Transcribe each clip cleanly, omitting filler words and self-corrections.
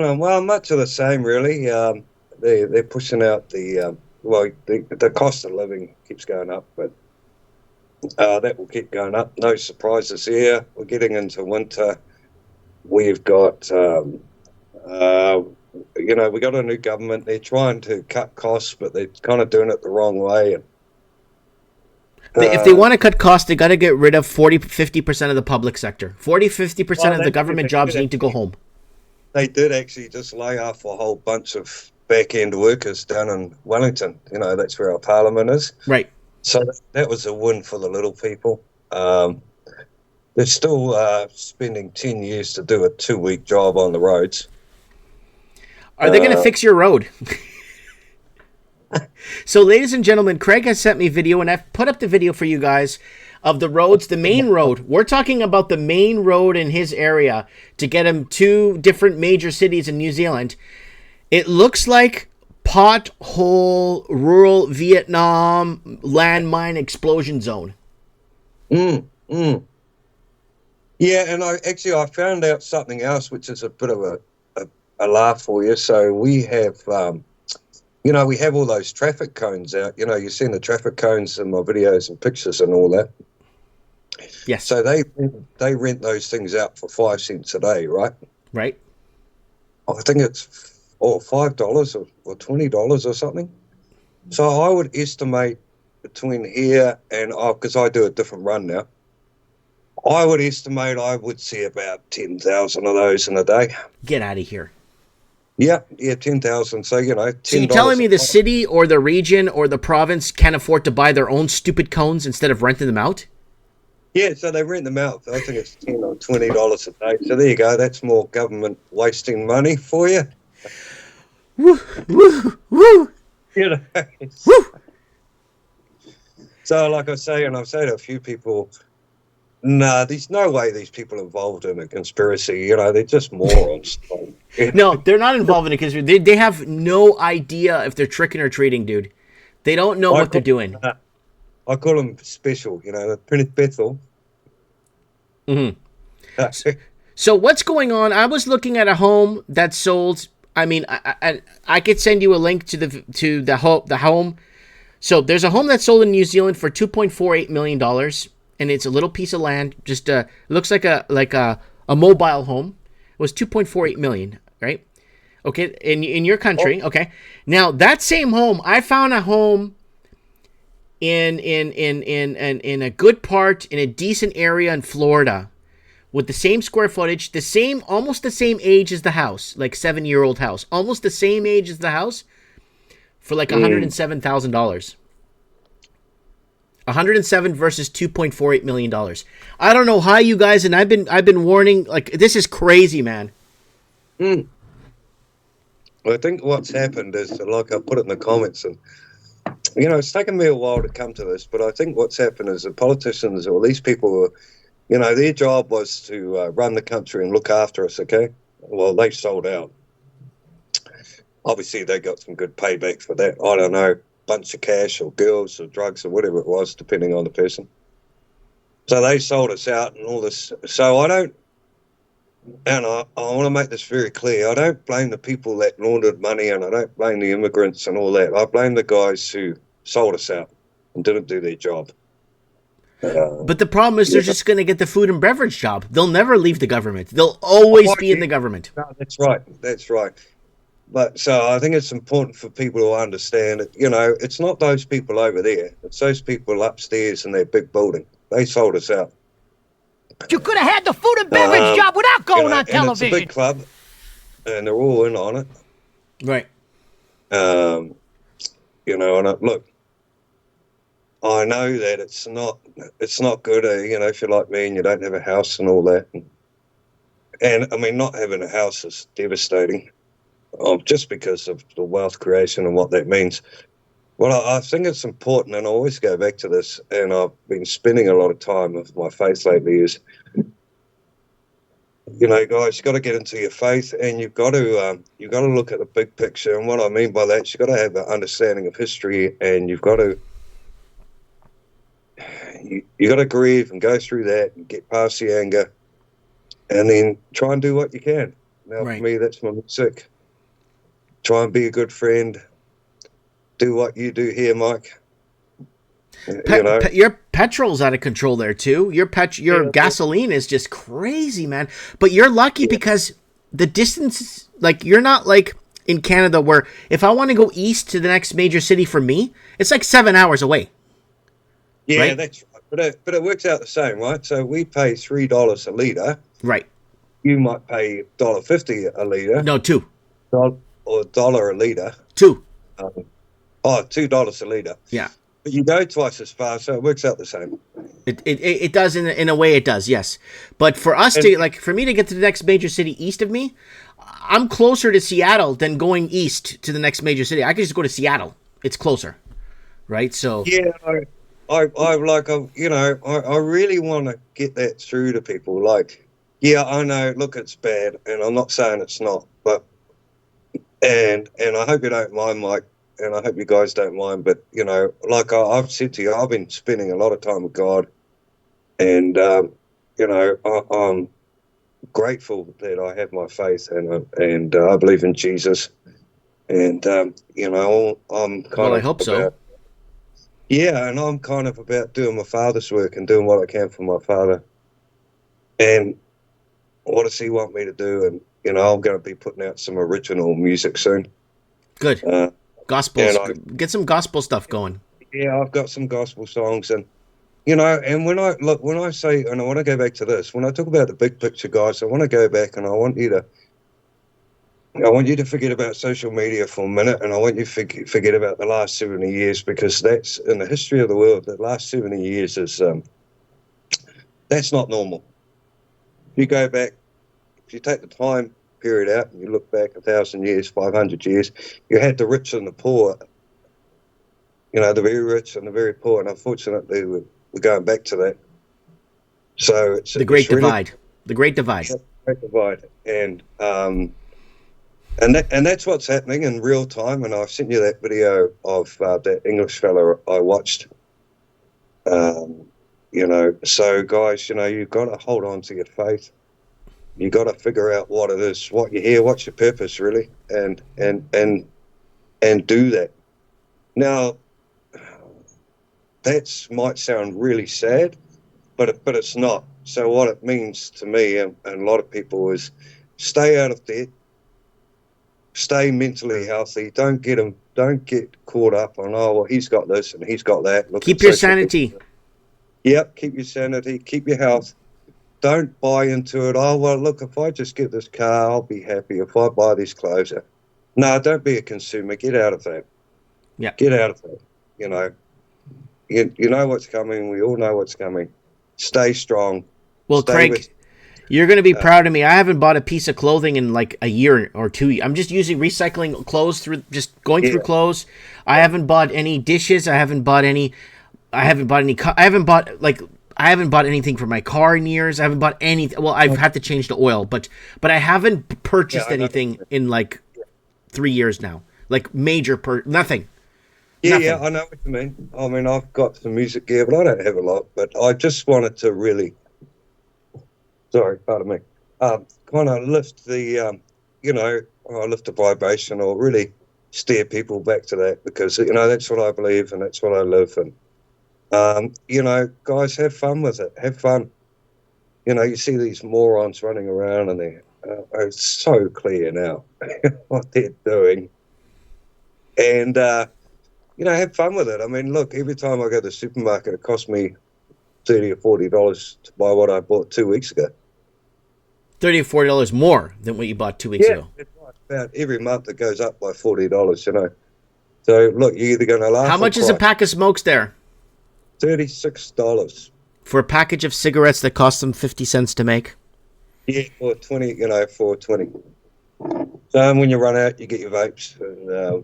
Well, much of the same, really. They're pushing out the cost of living keeps going up, but that will keep going up. No surprises here. We're getting into winter. We've got, uh, we got a new government. They're trying to cut costs, but they're kind of doing it the wrong way. And If they uh, want to cut costs, they got to get rid of 40-50% of the public sector. 40-50% well, of the government jobs need to go home. they did actually just lay off a whole bunch of back end workers down in Wellington. That's where our parliament is. Right. So that was a win for the little people. They're still spending 10 years to do a 2-week job on the roads. Are they going to Uh, fix your road? So, ladies and gentlemen, Craig has sent me video, and I've put up the video for you guys of the roads, the main road. We're talking about the main road in his area to get him to different major cities in New Zealand. It looks like pothole, rural Vietnam landmine explosion zone. mm, mm. Yeah, and I found out something else, which is a bit of a laugh for you. So we have all those traffic cones out. You've seen the traffic cones in my videos and pictures and all that. Yes. So they rent those things out for 5 cents a day, right? Right? I think it's $5 or $20 or something. So I would estimate between here and because I do a different run now. I would estimate I would see about 10,000 of those in a day. Get out of here. Yeah, 10,000. So, So you $10 telling a me the pop. city or the region or the province can't afford to buy their own stupid cones instead of renting them out? Yeah, so they rent them out. I think it's $10 or $20 a day. So there you go. That's more government wasting money for you. Woo, woo, woo, You know. woo. So, like I say, and I've said to a few people, nah, there's no way these people are involved in a conspiracy. They're just morons. No, they're not involved in it because they have no idea if they're tricking or treating, dude. They don't know I what they're call, doing. I call them special. They're pretty Bethel. Mm-hmm. So what's going on? I was looking at a home that sold. I mean, I could send you a link to the home. So there's a home that sold in New Zealand for $2.48 million, and it's a little piece of land. Just looks like a mobile home. It was 2.48 million, right? Okay, in your Oh, country, okay. Now that same home, I found a home in a good part in a decent area in Florida with the same square footage, almost the same age as the house, like 7-year-old house, almost the same age as the house for like $107,000. 107 versus $2.48 million. I don't know how you guys, and I've been warning, like, this is crazy, man. mm. Well, I think what's happened is, like I put it in the comments, and it's taken me a while to come to this, but I think what's happened is the politicians or these people were, their job was to run the country and look after us. Okay, well, they sold out. Obviously, they got some good payback for that. I don't know, bunch of cash or girls or drugs or whatever it was, depending on the person. So they sold us out and all this. So I don't, and I want to make this very clear. I don't blame the people that laundered money, and I don't blame the immigrants and all that. I blame the guys who sold us out and didn't do their job. But the problem is they're Yeah, just going to get the food and beverage job. They'll never leave the government. They'll always oh, be in yeah, the government. no, that's right. That's right. But so I think it's important for people to understand that, it's not those people over there. It's those people upstairs in their big building. They sold us out. You could have had the food and beverage job without going on And it's a television. big club and they're all in on it. Right. Um, look, I know that it's not good, if you're like me and you don't have a house and all that. And I mean, not having a house is devastating, just because of the wealth creation and what that means. Well, I think it's important, and I always go back to this, and I've been spending a lot of time with my faith lately, is, guys, you've got to get into your faith, and you've got to look at the big picture. And what I mean by that is you've got to have an understanding of history, and you got to grieve and go through that and get past the anger, and then try and do what you can. Now, for Right. me, that's my music. Try and be a good friend. Do what you do here, Mike. Your petrol's out of control there too. Your Yeah, gasoline is just crazy, man. But you're lucky yeah, because the distance, like you're not like in Canada where if I want to go east to the next major city for me, it's like 7 hours away, yeah, right? that's right. But it works out the same, right? So we pay $3 a litre. Right. You might pay $1.50 a litre, No, two, or $1 a litre. two. Um, oh, $2 a litre. Yeah. But you go twice as far, so it works out the same. It does in a way it does, yes. But for us And to like for me to get to the next major city east of me, I'm closer to Seattle than going east to the next major city. I could just go to Seattle. It's closer, right? So yeah, I like, I really want to get that through to people. Like, yeah, I know, look, it's bad, and I'm not saying it's not, but and I hope you don't mind, Mike, and I hope you guys don't mind, but like I've said to you, I've been spending a lot of time with God, and I'm grateful that I have my faith, and I believe in Jesus, and I'm well, kind I of hope so. about. Yeah, and I'm kind of about doing my father's work and doing what I can for my father. And what does he want me to do? And, I'm going to be putting out some original music soon. Good. Uh, Gospels. and Get some gospel stuff going. I've got some gospel songs. And, and when I say, and I want to go back to this, when I talk about the big picture, guys, I want to go back and I want you to forget about social media for a minute, and I want you to forget about the last 70 years, because that's in the history of the world. The last 70 years is that's not normal. If you go back, if you take the time period out and you look back 1,000 years, 500 years, you had the rich and the poor. The very rich and the very poor, and unfortunately, we're going back to that. So The Great it's really Divide. The Great Divide. a great divide, and that's what's happening in real time. And I've sent you that video of that English fella I watched. So guys, you've got to hold on to your faith. You got to figure out what it is, what you're here, what's your purpose, really, and do that. Now, that might sound really sad, but it's not. So what it means to me and a lot of people is stay out of debt. Stay mentally healthy. Don't get caught up on, oh, well, he's got this and he's got that. Look Keep at your social sanity. media. Yep, keep your sanity, keep your health. Don't buy into it. Oh, well, look, if I just get this car, I'll be happy. If I buy these clothes. No, don't be a consumer. Get out of that. Yeah. Get out of that. You know what's coming. We all know what's coming. Stay strong. Well, Stay Craig, with. you're going to be proud of me. I haven't bought a piece of clothing in like a year or two. I'm just using recycling clothes just going through clothes. I haven't bought any dishes. I haven't bought any. I haven't bought anything for my car in years. I haven't bought anything. Well, I've had to change the oil, but I haven't purchased I know. anything in like 3 years now. Like nothing. Yeah, Nothing. yeah, I know what you mean. I mean, I've got some music gear, but I don't have a lot. But I just wanted to really, sorry, pardon me, kind of lift lift the vibration, or really steer people back to that, because, that's what I believe and that's what I live. And, guys, have fun with it. Have fun. You see these morons running around, and it's so clear now what they're doing. And, have fun with it. I mean, look, every time I go to the supermarket, it costs me $30 or $40 to buy what I bought 2 weeks ago. $30 or $40 more than what you bought 2 weeks ago. It's right. About every month it goes up by $40. So look, you're either going to laugh. How much is a pack of smokes there? $36. For a package of cigarettes that cost them 50 cents to make? Yeah, for 20. For 20. So when you run out, you get your vapes. And,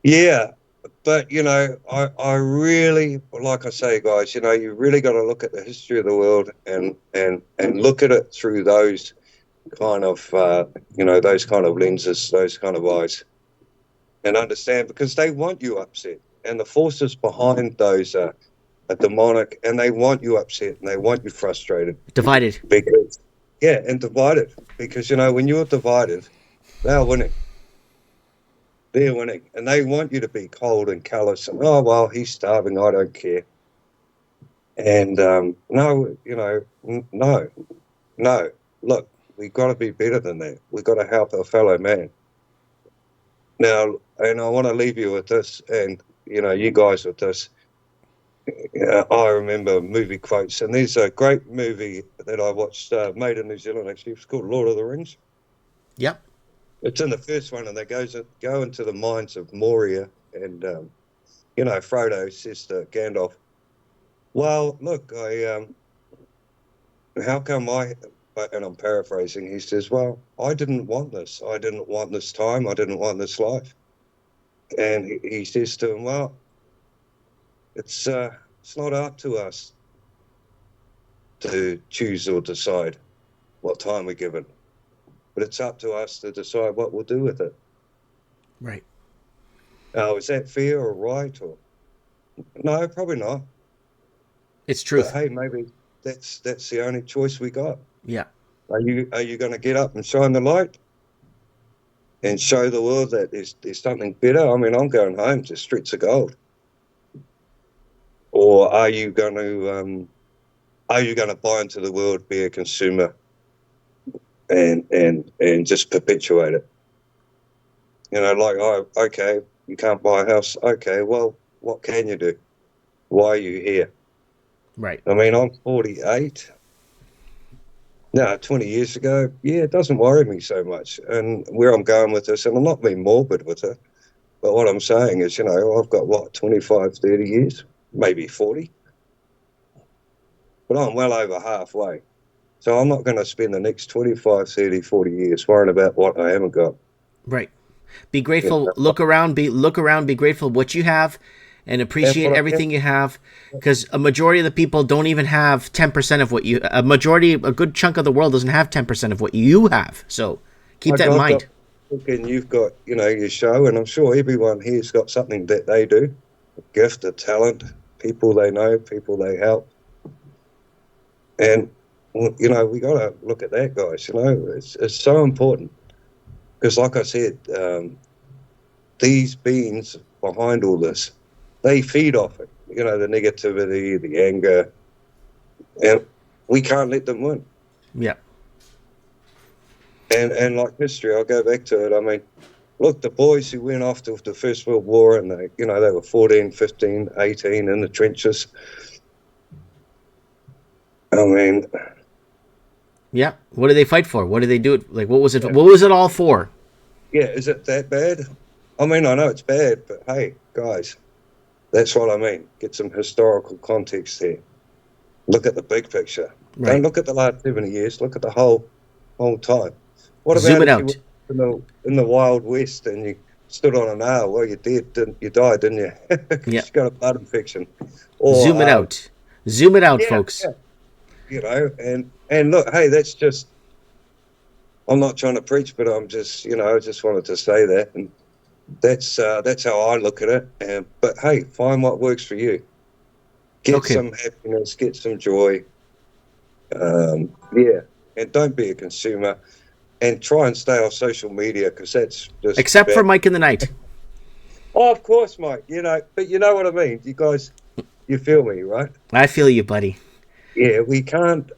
yeah, but I really, like I say, guys, you really got to look at the history of the world and look at it through those kind of those kind of lenses, those kind of eyes, and understand, because they want you upset, and the forces behind those are demonic, and they want you upset and they want you frustrated, Divided. because Yeah, and divided. Because, when you're divided, they're winning. They're winning. And they want you to be cold and callous and, oh, well, he's starving, I don't care. And no, no. Look, we've got to be better than that. We've got to help our fellow man. Now, and I want to leave you with this, and, you guys with this. I remember movie quotes, and there's a great movie that I watched, made in New Zealand, actually. It's called Lord of the Rings. Yep. It's in the first one, and they go into the mines of Moria, and, Frodo says to Gandalf, well, look, how come and I'm paraphrasing, he says, well, I didn't want this. I didn't want this time. I didn't want this life. And he says to him, well, it's not up to us to choose or decide what time we're given, but it's up to us to decide what we'll do with it. Right. Now, is that fair or right? Or no, probably not. It's truth. But hey, maybe that's the only choice we got. Yeah. Are you going to get up and shine the light and show the world that there's something better? I mean, I'm going home to streets of gold. Or are you going to buy into the world, be a consumer, and just perpetuate it? Okay, you can't buy a house. Okay, well, what can you do? Why are you here? Right. I mean, I'm 48. Now, 20 years ago, yeah, it doesn't worry me so much. And where I'm going with this, and I'm not being morbid with it, but what I'm saying is, I've got, 25, 30 years, maybe 40. But I'm well over halfway. So I'm not going to spend the next 25, 30, 40 years worrying about what I haven't got. Right. Be grateful. Look around. Be grateful what you have, and appreciate everything you have. Because a majority of the people don't even have 10% of what you. A good chunk of the world doesn't have 10% of what you have. So keep that in mind. And you've got, your show, and I'm sure everyone here's got something that they do, a gift, a talent, people they know, people they help. And, we got to look at that, guys. It's so important. Because like I said, these beings behind all this, they feed off it, the negativity, the anger, and we can't let them win. Yeah. And like history, I'll go back to it. I mean, look, the boys who went off to the First World War and they were 14, 15, 18 in the trenches. I mean... Yeah. What did they fight for? What did they do? Like, what was it? Yeah. What was it all for? Yeah. Is it that bad? I mean, I know it's bad, but hey, guys, that's what I mean. Get some historical context there. Look at the big picture. Right. Don't look at the last 70 years. Look at the whole time. What about Zoom it out. You were in the Wild West and you stood on a nail? Well, you died, didn't you? Yeah. You got a blood infection. Or, Zoom it out. Zoom it out, folks. Yeah. And look, hey, that's just, I'm not trying to preach, but I'm just, I just wanted to say that. And that's how I look at it. But hey, find what works for you. Get some happiness, get some joy. And don't be a consumer. And try and stay off social media because that's just... Except for Mike in the Night. Oh, of course, Mike. But you know what I mean. You guys, you feel me, right? I feel you, buddy. Yeah, we can't...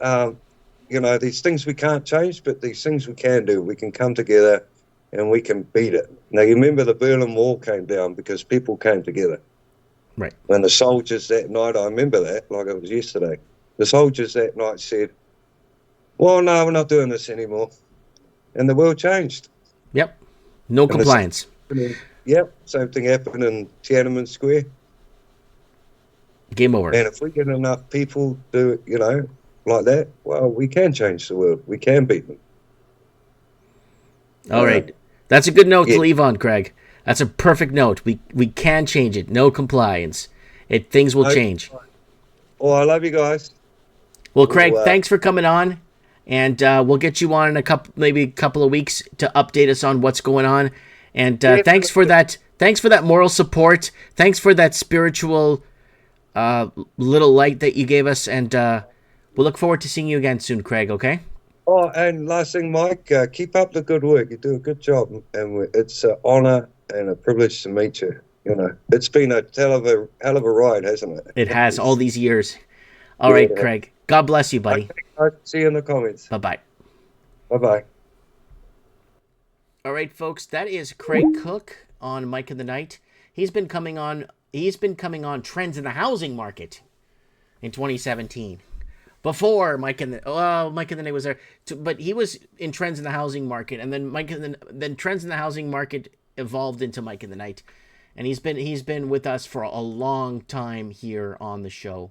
these things we can't change, but these things we can do. We can come together and we can beat it. Now, you remember the Berlin Wall came down because people came together. Right. When the soldiers that night, I remember that like it was yesterday, the soldiers that night said, well, no, we're not doing this anymore. And the world changed. Yep. No compliance. Same thing happened in Tiananmen Square. Game over. And if we get enough people do it, like that, well, we can change the world. We can beat them. All right. That's a good note to leave on, Craig. That's a perfect note. We can change it. No compliance. Things will change. Oh, I love you guys. Well, Craig, thanks for coming on. And we'll get you on in maybe a couple of weeks to update us on what's going on. And thanks for that. Thanks for that moral support. Thanks for that spiritual little light that you gave us. And we'll look forward to seeing you again soon, Craig. Okay. Oh, and last thing, Mike, keep up the good work. You do a good job, and it's an honor and a privilege to meet you. You know, it's been a hell of a ride, hasn't It it? has all these years. All right, Yeah. Craig. God bless you, buddy. Okay, guys, see you in the comments. Bye bye. Bye bye. All right, folks. That is Craig Cook on Mike of the Night. He's been coming on. He's been coming on trends in the housing market in 2017. Before Mike and Mike in the Night was there, but he was in trends in the housing market, and then then trends in the housing market evolved into Mike in the Night, and he's been with us for a long time here on the show.